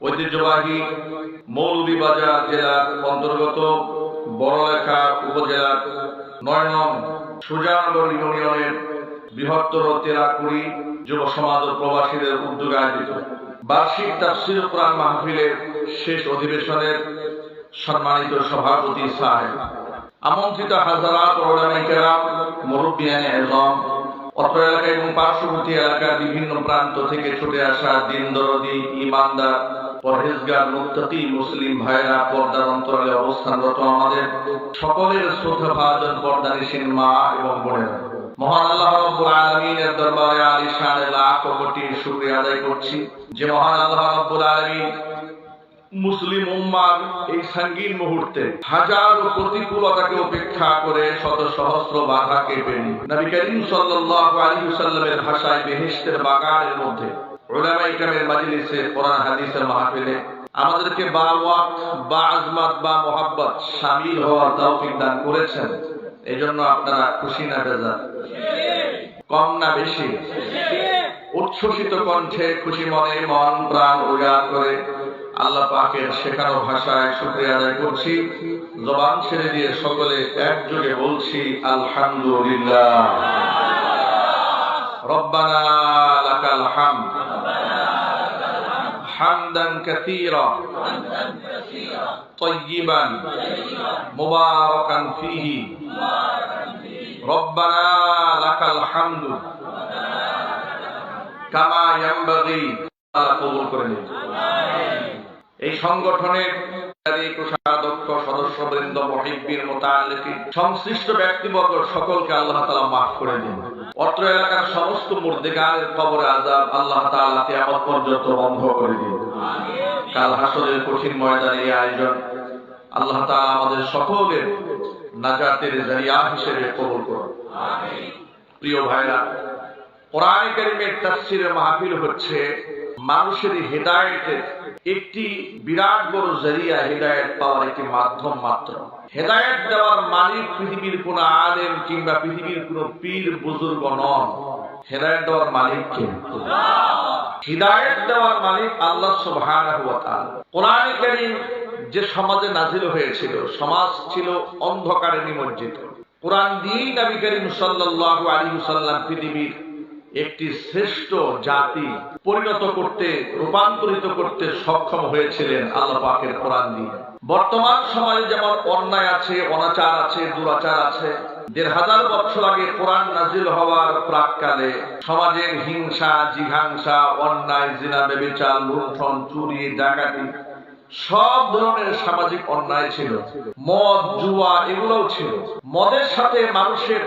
ঐতিহ্যবাহী মৌলভীবাজার জেলার অন্তর্গত বড়লেখা উপজেলার ৯ নং সুজানগর ইউনিয়নের বৃহত্তর তেরাকুড়ি যুব সমাজ ও প্রবাসীদের উদ্যোগে আয়োজিত বার্ষিক তাফসীর কোরআন মাহফিলের শেষ অধিবেশনের সম্মানিত সভাপতি সাহেব, আমন্ত্রিত হাজারাত উলামায়ে কেরাম, মুরব্বিয়ানে আযম, অত্র এলাকা এবং পার্শ্ববর্তী এলাকার বিভিন্ন প্রান্ত থেকে ছুটে আসা দিন দরদি, ইমানদার, পরহেজগার, মুত্তাকি মুসলিম ভাইরা, পর্দার অন্তরালে অবস্থানরত আমাদের সকলের শ্রদ্ধাভাজন পর্দানিশীন মা এবং বোনেরা, মহান আল্লাহ রাব্বুল আলামিনের দরবারে আলিশান লাখ কোটি শুকরিয়া আদায় করছি যে মহান আল্লাহ রাব্বুল আলামিন মুসলিম উম্মার এই সঙ্গীন মুহূর্তে হাজারো প্রতিকূলতাকে উপেক্ষা করে শত সহস্র বাধাকে পেরিয়ে নবী করিম সাল্লাল্লাহু আলাইহি ওয়াসাল্লামের ভাষায় বেহেশতের বাগানের মধ্যে উলামায়ে কেরামের মাজলিসে কোরআন হাদিসের মাহফিলে আমাদেরকে বা ওয়াক্ত বা আজমত বা মুহাব্বত শামিল হওয়ার তৌফিক দান করেছেন। এজন্য আপনারা খুশি না বেজার? কম না বেশি? উচ্ছ্বসিত কণ্ঠে খুশি মনে মন প্রাণ উজাড় করে আল্লাহ পাকের শেখানো ভাষায় শুকরিয়া আদায় করছি। জবান ছেড়ে দিয়ে সকলে একযোগে বলছি আলহামদুলিল্লাহ। রব্বানা লাকাল হামদ হামদান কাসীরা তাইয়িবান মুবারাকান ফীহি রব্বানা লাকাল হামদু কামা ইয়ানবাগি। আল্লাহ কবুল করে নিন। এই সংগঠনের কোষাধ্যক্ষ, সদস্যবৃন্দ, মুহিব্বিন, মুতাআল্লিকিন, সংশ্লিষ্ট ব্যক্তিবর্গ সকলকে আল্লাহ তাআলা মাফ করে দিন। অত্র এলাকার সমস্ত মুর্দেগানের কবরে আযাব আল্লাহ তাআলা কিয়ামত পর্যন্ত বন্ধ করে দিন। কাল হাসরের কঠিন ময়দানে এই আয়োজন আল্লাহ তাআলা আমাদের সকলের নাজাতের জরিয়া হিসেবে কবুল করুন। আমিন। প্রিয় ভাইরা, কোরআন কারীমের তাফসীরের মাহফিল হচ্ছে মানুষের হেদায়েতের একটি বিরাট বড় জরিয়া, হেদায়েত পাওয়ার একটি মাধ্যম মাত্র। হেদায়েত দেওয়ার মালিক পৃথিবীর কোন আলেম কিংবা পৃথিবীর কোন পীর বুজুর্গ নন। হেদায়েত দেওয়ার মালিক কে? হিদায়াত দেওয়ার মালিক আল্লাহ সুবহানাহু ওয়া তাআলা। কোরআন কারীম যে সমাজে নাযিল হয়েছিল, সমাজ ছিল অন্ধকারে নিমজ্জিত। কোরআন দিয়ে নবী করিম সাল্লাল্লাহু আলাইহি ওয়াসাল্লাম পৃথিবীর একটি শ্রেষ্ঠ জাতি পরিণত করতে, রূপান্তরিত করতে সক্ষম হয়েছিলেন আল্লাহ পাকের কোরআন দিয়ে। বর্তমান সমাজে যেমন অন্যায় আছে, অনাচার আছে, দুরাচার আছে, ১৫০০ বছর আগে কোরআন নাযিল হওয়ার প্রাক্কালে সমাজের হিংসা, জিঘাংসা, অন্যায়, জিনা, ব্যভিচার, লুণ্ঠন, চুরি, ডাকাতি, সব ধরনের সামাজিক অন্যায় ছিল। মদ, জুয়া এগুলোও ছিল। মদের সাথে মানুষের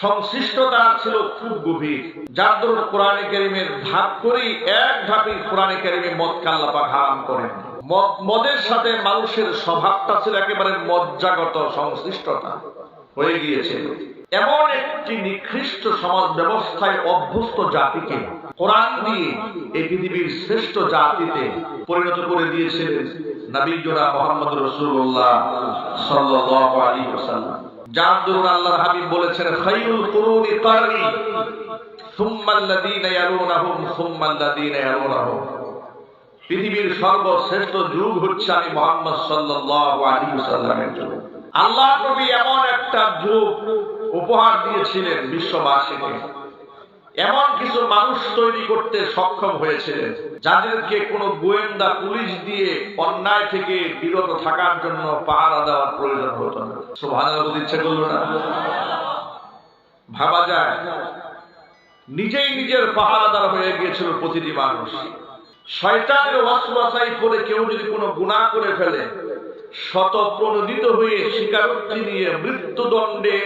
সংশ্লিষ্টতা ছিল খুব গভীর, যার দরুন কোরআনে কারীমের ভাগ করেই এক ধাপে কোরআনে কারীমে মদকে আল্লাহ পাক হারাম করেন। মদের সাথে মানুষের স্বভাবটা ছিল একেবারে মজ্জাগত সংশ্লিষ্টতা হয়ে গিয়েছিল। এমন একটি নিকৃষ্ট সমাজ ব্যবস্থায় অভ্যস্ত জাতিকে কোরআন দিয়ে এই পৃথিবীর শ্রেষ্ঠ জাতিতে পরিণত করে দিয়েছিলেন নবীনা মুহাম্মদ রাসূলুল্লাহ সাল্লাল্লাহু আলাইহি ওয়াসাল্লাম। যার দরুন আল্লাহর হাবিব বলেছেন, খায়রুল কুরুনি কারনি সুম্মাল্লাযীনা ইয়ালুনাহুম সুম্মাল্লাযীনা ইয়ালুনাহুম। পৃথিবীর সর্বশ্রেষ্ঠ যুগ হচ্ছে আমি মুহাম্মদ সাল্লাল্লাহু আলাইহি ওয়াসাল্লামের যুগ। আল্লাহ নবী এমন একটা যুগ উপহার দিয়েছিলেন বিশ্ববাসীকে, এমন কিছু মানুষ তৈরি করতে সক্ষম হয়েছিলেন যাদেরকে কোনো গোয়েন্দা পুলিশ দিয়ে অন্যায় থেকে বিরত থাকার জন্য পাহারা দেওয়ার প্রয়োজন হতো না। সুবহানাল্লাহ বলতে ইচ্ছে করলো না? ভাবা যায়, নিজেই নিজের পাহারাদার হয়ে গিয়েছিল প্রতিটি মানুষ। শয়তানের ওয়াসওয়াসায় পড়ে কেউ যদি কোনো গুনাহ করে ফেলে, শতপ্রণোদিত হয়ে স্বীকারোক্তি নিয়ে মৃত্যুদণ্ডে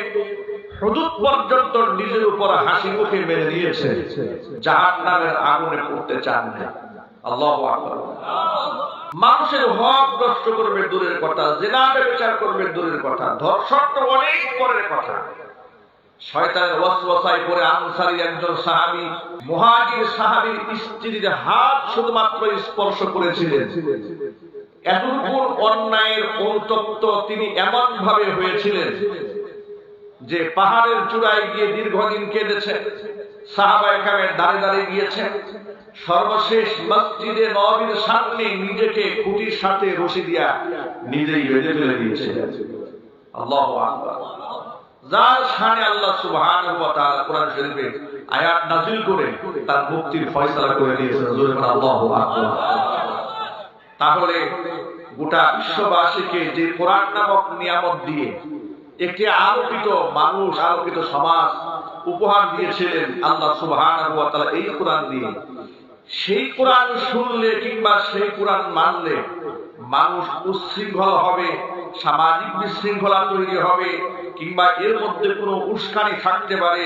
হুদুদ পর্যন্ত নিজের উপর হাসি মুখে মেনে নিয়েছে, জাহান্নামের আগুনে পড়তে চান না। আল্লাহু আকবার। মানুষের হক নষ্ট করবে দূরের কথা, জিনা ব্যভিচার করবে দূরের কথা, ধর্ষণ তো অনেক পরের কথা। শয়তানের ওয়াসওয়াসায় পড়ে আনসারী একজন সাহাবী মুহাজির সাহাবীর স্ত্রীর হাত শুধুমাত্র স্পর্শ করেছিলেন। এতটুকু অন্যায়ের অনুতপ্ত তিনি এমন ভাবে হয়েছিলেন যে পাহাড়ের চূড়ায় গিয়ে দীর্ঘদিন কেঁদেছে, সাহাবায়ে কেরামের দাঁড়ে দাঁড়িয়ে গিয়েছেন, সর্বশেষ মসজিদে নববীর সামনে নিজেকে খুঁটির সাথে রশি দিয়া নিজেই বেঁধে ফেলে দিয়েছে। আল্লাহু আকবার। যার শানে আল্লাহ সুবহানাহু ওয়া তাআলা কোরআন শরীফে আয়াত নাযিল করে তার মুক্তির ফয়সালা করে দিয়েছেন। আল্লাহু আকবার। তাহলে গোটা বিশ্ববাসীকে যে কোরআন নামক নিয়ামত দিয়ে একটি আলোকিত মানুষ, আলোকিত সমাজ উপহার দিয়েছিলেন আল্লাহ সুবহানাহু ওয়া তাআলা এই কোরআন দিয়ে, সেই কোরআন শুনলে কিংবা সেই কোরআন মানলে মানুষ উচ্ছৃঙ্খল হবে, সামাজিক বিশৃঙ্খলা তৈরি হবে, কিংবা এর মধ্যে কোনো উস্কানি থাকতে পারে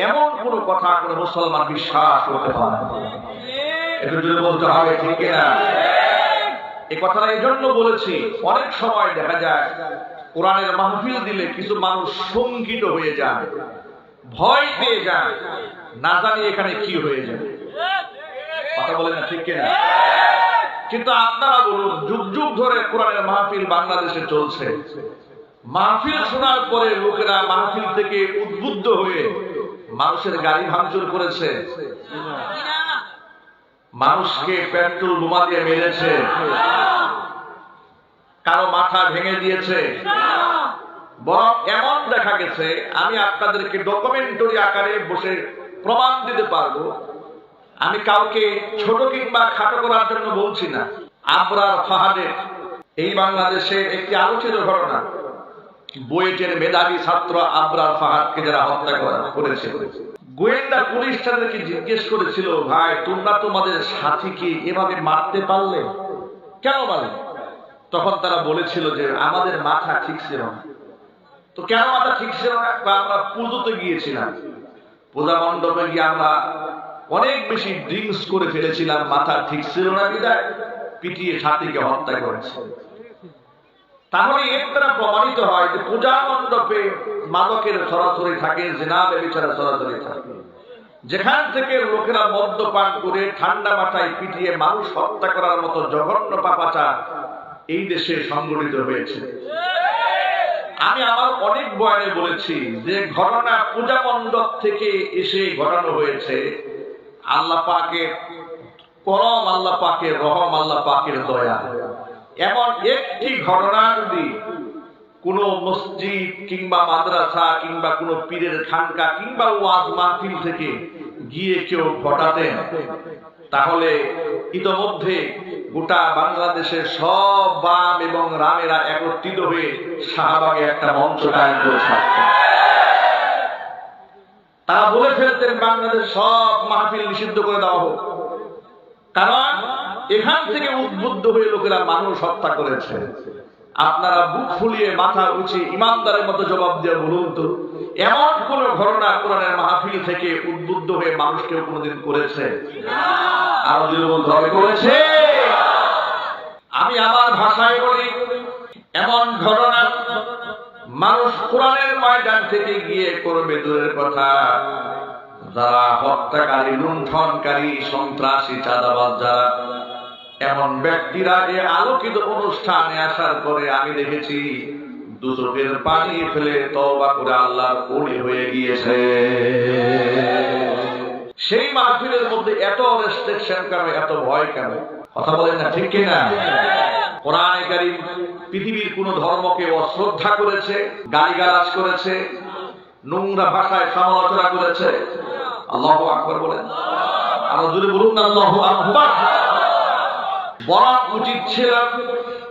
এমন কোনো কথা কোনো মুসলমান বিশ্বাস করতে পারে না। এটা যদি বলতে হবে ঠিক না? এই কথাটা এই জন্য বলেছি, অনেক সময় দেখা যায় কোরআনের মাহফিল দিলে কিছু মানুষ শঙ্কিত হয়ে যায়, ভয় পেয়ে যায়, না জানি এখানে কি হয়ে যাবে। কথা বলেন না ঠিক কিনা? কিন্তু আপনারা বলুন, যুগ যুগ ধরে কোরআনের মাহফিল বাংলাদেশে চলছে, মাহফিল শোনার পরে লোকেরা মাহফিল থেকে উদ্বুদ্ধ হয়ে মানুষের গাড়ি ভাঙচুর করেছে, মানুষকে পেট্রোল বোমা দিয়ে মেরেছে, কারো মাথা ভেঙে দিয়েছে, বরং এমন দেখা গেছে, আমি আপনাদেরকে ডকুমেন্টারি আকারে বসে প্রমাণ দিতে পারবো, আমি কাউকে ছোট কিংবা খাটো করার জন্য বলছি না। আবরার ফাহাদের এই বাংলাদেশে একটি আলোচিত ঘটনা, বুয়েটের মেধাবী ছাত্র আবরার ফাহাদকে যারা হত্যা করেছে, গোয়েন্দা পুলিশ তাদেরকে জিজ্ঞেস করেছিল, ভাই তোমরা তোমাদের সাথীকে এভাবে মারতে পারলে, কেন মারলে? তখন তারা বলেছিল যে আমাদের মাথা ঠিক ছিল না। তো কেন মাথা ঠিক ছিল না? আমরা পুজোতে গিয়েছিলাম, পূজা মণ্ডপে গিয়ে আমরা অনেক বেশি ড্রিঙ্কস করে ফেলেছিলাম, মাথা ঠিক ছিল না বিধায় পিটিয়ে সাথীকে হত্যা করেছে। তাহলে এর দ্বারা প্রমাণিত হয় যে পূজা মণ্ডপে মাদকের সরাসরি থাকে, জিনা ব্যভিচারের সরাসরি থাকে, যেখান থেকে লোকেরা মদ্যপান করে ঠান্ডা মাথায় পিটিয়ে মানুষ হত্যা করার মতো জঘন্য পাপাচার এই দেশে সংগঠিত হয়েছে। আমি আমার অনেক বয়ানে বলেছি যে ঘটনা পূজা মণ্ডপ থেকে এসে ঘটানো হয়েছে। আল্লাহ পাকের করম, আল্লাহ পাকের রহম, আল্লাহ পাকের দয়া। এমন একটি ঘটনা যদি কোন মসজিদ কিংবা মাদ্রাসা কিংবা কোন পীরের খানকা কিংবা ওয়াজ মাহফিল থেকে গিয়ে কেউ ঘটাতেন, তাহলে ইতোমধ্যে গোটা বাংলাদেশের সব বাম এবং রামেরা একত্রিত হয়ে শাহবাগে একটা মঞ্চ কায়েম করেছে। তারা বলে ফেলতেন বাংলাদেশ সব মাহফিল নিষিদ্ধ করে দেওয়া হোক, কারণ এখান থেকে উদ্বুদ্ধ হয়ে লোকেরা মানুষ হত্যা করেছে। আপনারা বুক ফুলিয়ে মাথা উঁচিয়ে ইমানদারের মতো জবাব দিয়ে বলুন তো, এমন কোন ঘটনা কোরআনের মাহফিল থেকে উদ্বুদ্ধ হয়ে মানুষ কেউ কোনোদিন করেছে? আরো যদি বলতে হবে করেছে। আমি আমার ভাষায় বলি, এমন ঘটনা মানুষ কোরআনের ময়দান থেকে গিয়ে করবে দূরের কথা, যারা হত্যাকারী, লুণ্ঠনকারী, সন্ত্রাসী, চাঁদাবাজ যারা, এমন ব্যক্তিরা এই আলোকিত অনুষ্ঠানে আসার পরে আমি দেখেছি দু চোখের পানি ফেলে তওবা করে আল্লাহর ওলি হয়ে গিয়েছে। সেই মাহফিলের মধ্যে এত রেস্ট্রিকশন কেন, এত ভয় কেন? কথা বলেন না ঠিক কিনা? কোরআনে কারীম পৃথিবীর কোন ধর্মকে অশ্রদ্ধা করেছে, গালিগালাজ করেছে, নোংরা ভাষায় সমালোচনা করেছে? আল্লাহু আকবার বলেন, আরো জোরে বলুন না আল্লাহু আকবার। বরং উচিত ছিল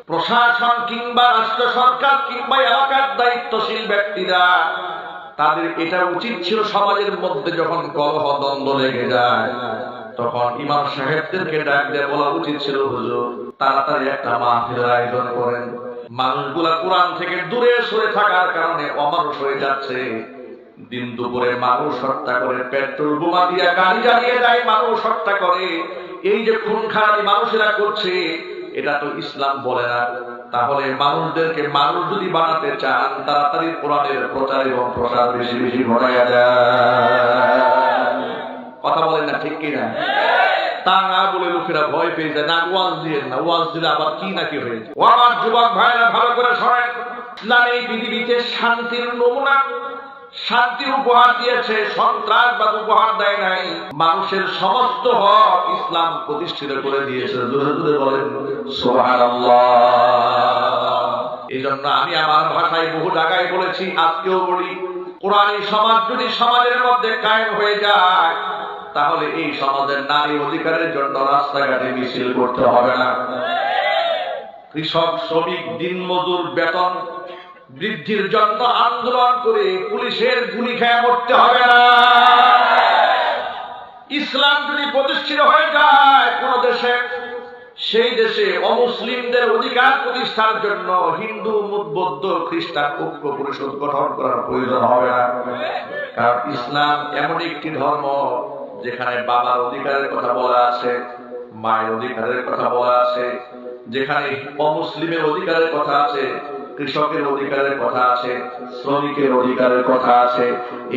প্রশাসন কিংবা রাষ্ট্র সরকার কিংবা এলাকার দায়িত্বশীল ব্যক্তিরা, তাদের এটা উচিত ছিল সমাজের মধ্যে যখন কলহ দ্বন্দ্ব লেগে যায় তখন ইমাম সাহেবদেরকে ডাক দিয়ে বলা উচিত ছিল, হুজুর তাড়াতাড়ি একটা মাহফিলের আয়োজন করেন। মানুষগুলা কোরআন থেকে দূরে সরে থাকার কারণে অমানুষ হয়ে যাচ্ছে। দিন দুপুরে মানুষ হত্যা করে, পেট্রোল বোমা দিয়ে গাড়ি জ্বালিয়ে দেয়, মানুষ হত্যা করে। এই যে খুন খারাপি মানুষেরা করছে, এটা তো ইসলাম বলে না। তাহলে মানুষদেরকে মানুষ যদি বানাতে চান, তাড়াতাড়ি কোরআনের প্রচার এবং প্রসার বেশি বেশি ঘটাইয়া যায়। কথা বলেন না ঠিক কিনা? তা না বলে লোকেরা ভয় পেয়ে যায়, না ওয়াজ দিয়ে না, ওয়াজ দিলে আবার কি নাকি হয়ে যায়। ও আমার যুবক ভাইরা ভালো করে শোনেন, ইসলাম এই পৃথিবীতে শান্তির নমুনা, শান্তি উপহার দিয়েছে, সন্ত্রাসবাদ উপহার দেয় নাই। মানুষের সমস্ত হক ইসলাম প্রতিষ্ঠিত করে দিয়েছে। জোরে জোরে বলেন সুবহানাল্লাহ। এই জন্য আমি আমার ভাষায় বহু জায়গায় বলেছি, আজকেও বলি, কোরআনী সমাজ যদি সমাজের মধ্যে কায়েম হয়ে যায়, তাহলে এই সমাজের নারী অধিকারের জন্য রাস্তাঘাটে মিছিল করতে হবে না। কৃষক, শ্রমিক, দিনমজুর বেতন বৃদ্ধির জন্য আন্দোলন করে পুলিশের গুলি খেয়ে মরতে হবে না। ইসলাম যদি প্রতিষ্ঠিত হয়ে যায় কোন দেশে, সেই দেশে অমুসলিমদের অধিকার প্রতিষ্ঠার জন্য হিন্দু, বৌদ্ধ, খ্রিস্টান ঐক্য পরিষদ গঠন করার প্রয়োজন হবে না। কারণ ইসলাম এমন একটি ধর্ম যেখানে বাবার অধিকারের কথা বলা আছে, মায়ের অধিকারের কথা বলা আছে, যেখানে অমুসলিমের অধিকারের কথা আছে, কৃষকের অধিকারের কথা আছে, শ্রমিকের অধিকারের কথা আছে।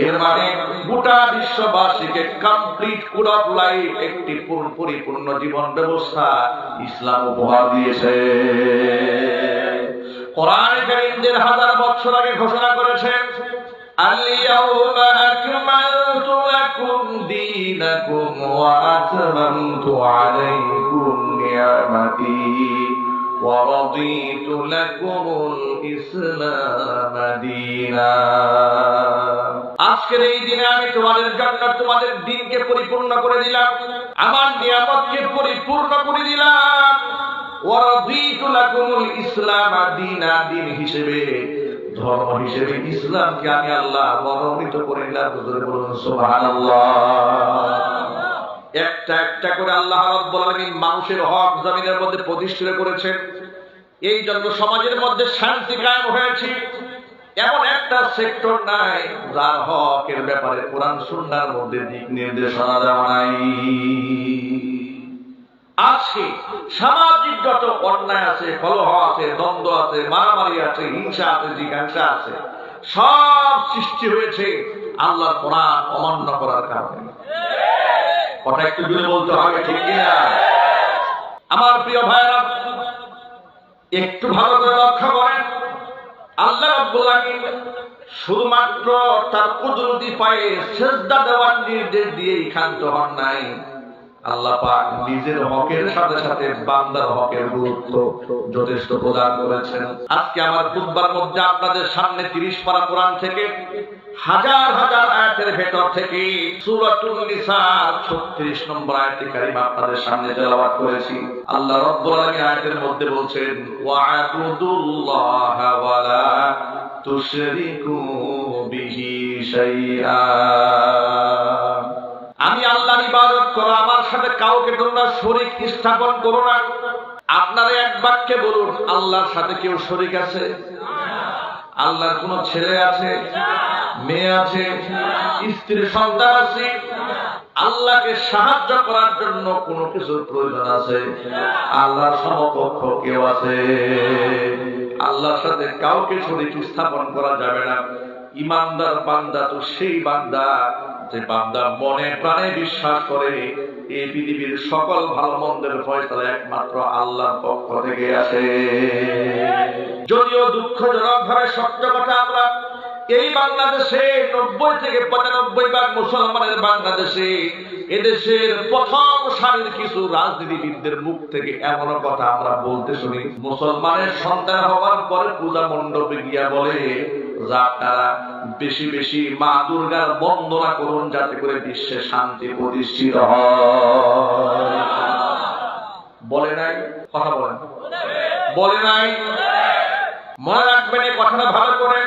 এর মানে গোটা বিশ্ববাসীকে কমপ্লিট কোড অফ লাইফ, একটি পরিপূর্ণ জীবন ব্যবস্থা ইসলাম উপহার দিয়েছে। কোরআন কারীম 1000 বছর আগে ঘোষণা করেছেন, আল-ইয়াউমা আকমালতু লাকুম দীনাকুম ওয়া আতমামতু আলাইকুম নি'মাতি ওয়া রাদিতু লাকুমুল ইসলাম দীনা। আজকের এই দিনে আমি তোমাদের জন্য তোমাদের দ্বীনকে পরিপূর্ণ করে দিলাম, আমার নিয়ামতকে পরিপূর্ণ করে দিলাম। ওয়া রাদিতু লাকুমুল ইসলাম দীনা, দ্বীন হিসেবে, ধর্ম হিসেবে ইসলামকে আমি আল্লাহ মনোনীত করে নিলাম। বলুন সুবহানাল্লাহ। একটা একটা করে আল্লাহ রাব্বুল আলামিন মানুষের হক জমিনের মধ্যে প্রতিষ্ঠিত করেছেন। এই জন্য সমাজের মধ্যে শান্তি কায়েম হয়েছে। এমন একটা সেক্টর নাই যার হকের ব্যাপারে কোরআন সুন্নাহর মধ্যে দিক নির্দেশনা দেওয়া নাই। আজকে সামাজিক যত অন্যায় আছে, কলহ আছে, দ্বন্দ্ব আছে, মারামারি আছে, হিংসা আছে, জিজ্ঞাসা আছে, সব সৃষ্টি হয়েছে আল্লাহর কোরআন অমান্য করার কারণে। কথা একটু জোরে বলতে হবে, ঠিক কিনা? আমার প্রিয় ভাইরা, একটু ভালো করে লক্ষ্য করেন, আল্লাহ রাব্বুল আলামিন শুধুমাত্র তার কুদরতি পায়ে সিজদা দেওয়ার নির্দেশ দিয়েই ক্ষান্ত হন নাই। আল্লাহ পাক নিজের হকের সাথে সাথে বান্দার হকের গুরুত্ব যথেষ্ট প্রদান করেছেন। আজকে আমার খুতবার মধ্যে আপনাদের সামনে 30 পারা কোরআন থেকে হাজার হাজার আয়াতের ভেতর থেকে সূরাতুন নিসার 36 নম্বর আয়াতে কারিমা আপনাদের সামনে তেলাওয়াত করেছি। আল্লাহ রাব্বুল আলামিন আয়াতের মধ্যে বলছেন, ওয়া'বুদুল্লাহা ওয়া লা তুশরিকু বিহি শাইআ। আমি আল্লাহর ইবাদত করো, আমার সাথে কাউকে তোমরা শরীক স্থাপন করো না। আপনারা এক বাক্যে বলুন, আল্লাহর সাথে কেউ শরীক আছে? আল্লাহর কোন ছেলে আছে, মেয়ে আছে, স্ত্রী সন্তান আছে? আল্লাহকে সাহায্য করার জন্য কোনো কিছুর প্রয়োজন আছে? আল্লাহর সমকক্ষ কেউ আছে? আল্লাহর সাথে কাউকে শরীক স্থাপন করা যাবে না। ইমানদার বান্দা তো সেই বান্দা যে বান্দা মনে প্রাণে বিশ্বাস করে এই পৃথিবীর সকল ভালো মন্দের ফয়সালা একমাত্র আল্লাহর পক্ষ থেকে আসে। যদিও দুঃখজনক ভাবে সত্য কথা, আমরা এই বাংলাদেশে 90 থেকে 95% মুসলমানের বাংলাদেশে, এদেশের প্রথম সারির কিছু রাজনীতিবিদদের মুখ থেকে এমন কথা আমরা বলতে শুনি, মুসলমানের সন্তান হওয়ার পরে পূজা মণ্ডপে গিয়া বলে যে আপনারা বেশি বেশি মা দুর্গার বন্দনা করুন যাতে করে বিশ্বে শান্তি প্রতিষ্ঠিত হয়। বলে নাই? কথা বলেন, বলে নাই? মনে রাখবেন এই কথাটা ভালো করে।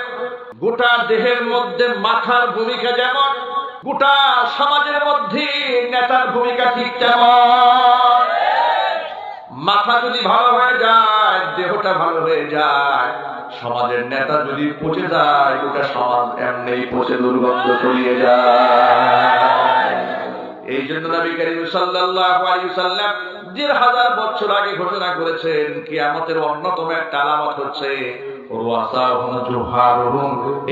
গোটা দেহের মধ্যে মাথার ভূমিকা যেমন, গোটা সমাজের মধ্যে নেতার ভূমিকা ঠিক তেমন। মাথা যদি ভালো হয়ে যায়, দেহটা ভালো হয়ে যায়, সমাজের নেতা যদি পচে যায়, গোটা সমাজ এমনি পচে দুর্গন্ধ ছড়িয়ে যায়। এই জন্য নবী করিম সাল্লাল্লাহু আলাইহি ওয়াসাল্লাম 1000 বছর আগে ঘোষণা করেছেন, কিয়ামতের অন্যতম একটা আলামত হচ্ছে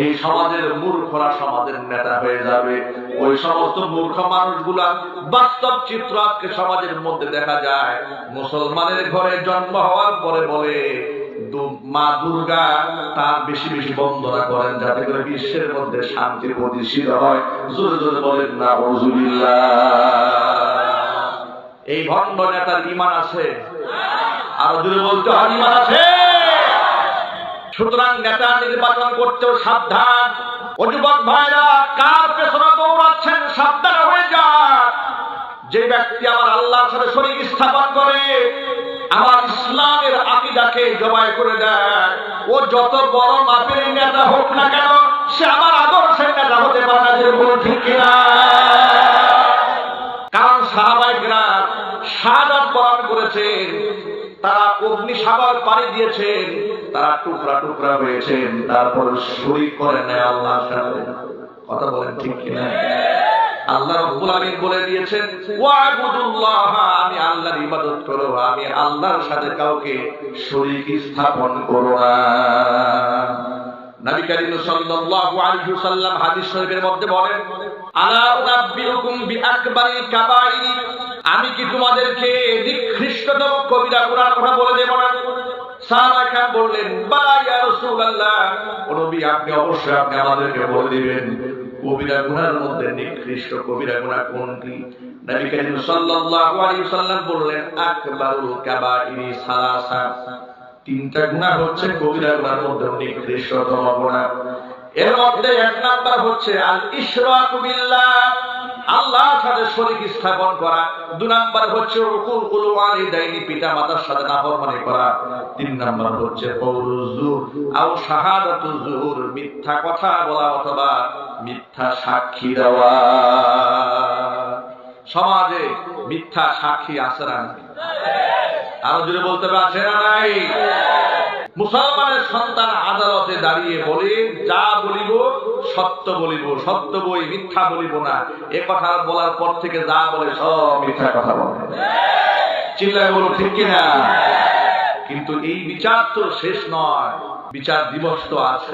এই সমাজের মূর্খরা সমাজের নেতা হয়ে যাবে। ওই সমস্ত মূর্খ মানুষগুলা বাস্তব চিত্র আজকে সমাজের মধ্যে দেখা যায়। মুসলমানের ঘরে জন্ম হওয়ার পরে বলে কিন্তু মা দুর্গা তার বেশি বেশি বন্দনা করেন যাতে করে বিশ্বের মধ্যে শান্তি প্রতিষ্ঠিত হয়। জোরে জোরে বলেন নাউজুবিল্লাহ। এই ভণ্ড নেতার ঈমান আছে? আরো জোরে বলতে হয় ঈমান আছে। সুতরাং নেতা নির্বাচন করতেও সাবধান। ও যুবক ভাইরা, কার পেছনে দৌড়াচ্ছেন সাবধান হয়ে যান। যে ব্যক্তি আমার আল্লাহর সাথে শরীক স্থাপন করে, আমার ইসলামের আকীদাকে জবাই করে দেয়, ও যত বড় মাপের নেতা হোক না কেন, সে আমার আদর্শের নেতা হতে পারে না। যে বলুন ঠিক কিনা? কারণ সাহাবায়ে কেরাম শাহাদাত বরণ করেছেন, তারা অগ্নিসাগর পাড়ি দিয়েছেন, তারা টুকরা টুকরা হয়েছেন, তারপর শরীক করে নেয় আল্লাহর সাথে। কথা বলেন ঠিক কিনা? আল্লাহ রাব্বুল আলামিন বলে দিয়েছেন, ওয়া'বুদুল্লাহ, আমি আল্লাহর ইবাদত করো, আমি আল্লাহর সাথে কাউকে শরীক স্থাপন করো না। নবী করিম সাল্লাল্লাহু আলাইহি ওয়াসাল্লাম হাদিস শরীফের মধ্যে বলেন, আলা উনাব্বিউকুম বিআকবারিল কাবাইর, আমি কি তোমাদেরকে নিকৃষ্টতম কবিরা গুনার কথা বলে দেব না? সাহাবায়ে কেরাম বললেন, বালা ইয়া রাসূলুল্লাহ, ও নবী আপনি অবশ্যই আপনি আমাদেরকে বলে দিবেন কবিরা গুনার মধ্যে নিকৃষ্ট কবিরা গুনাহ কোনটি? নবী করিম সাল্লাল্লাহু আলাইহি ওয়াসাল্লাম বললেন, আকবারুল কাবাইরি সালাসা, তিনটা গুনাহ হচ্ছে কবিরা গুনার মধ্যে নিকৃষ্টতম গুনাহ। এর মধ্যে এক নাম্বার হচ্ছে আল ইশরাকু বিল্লাহ, আল্লাহর সাথে শরীক স্থাপন করা। দুই নাম্বার হচ্ছে উকুল ওয়ালিদাইনি, পিতা মাতার সাথে নাফরমানি করা। তিন নাম্বার হচ্ছে কওলুজ জুর আও শাহাদাতুজ জুর, মিথ্যা কথা বলা অথবা মিথ্যা সাক্ষী দেওয়া। সমাজে মিথ্যা সাক্ষী আছে না? আরো জোরে বলতে পারছে না? নাই। মুসলমানের সন্তান আদালতে দাঁড়িয়ে বলে, যা বলিব সত্য বলিব, সত্য বই, মিথ্যা বলিব না। এ কথা বলার পর থেকে যা বলে সব মিথ্যা কথা বলে। চিল্লায় বলো ঠিক কিনা? কিন্তু এই বিচার তো শেষ নয়, বিচার দিবস তো আছে।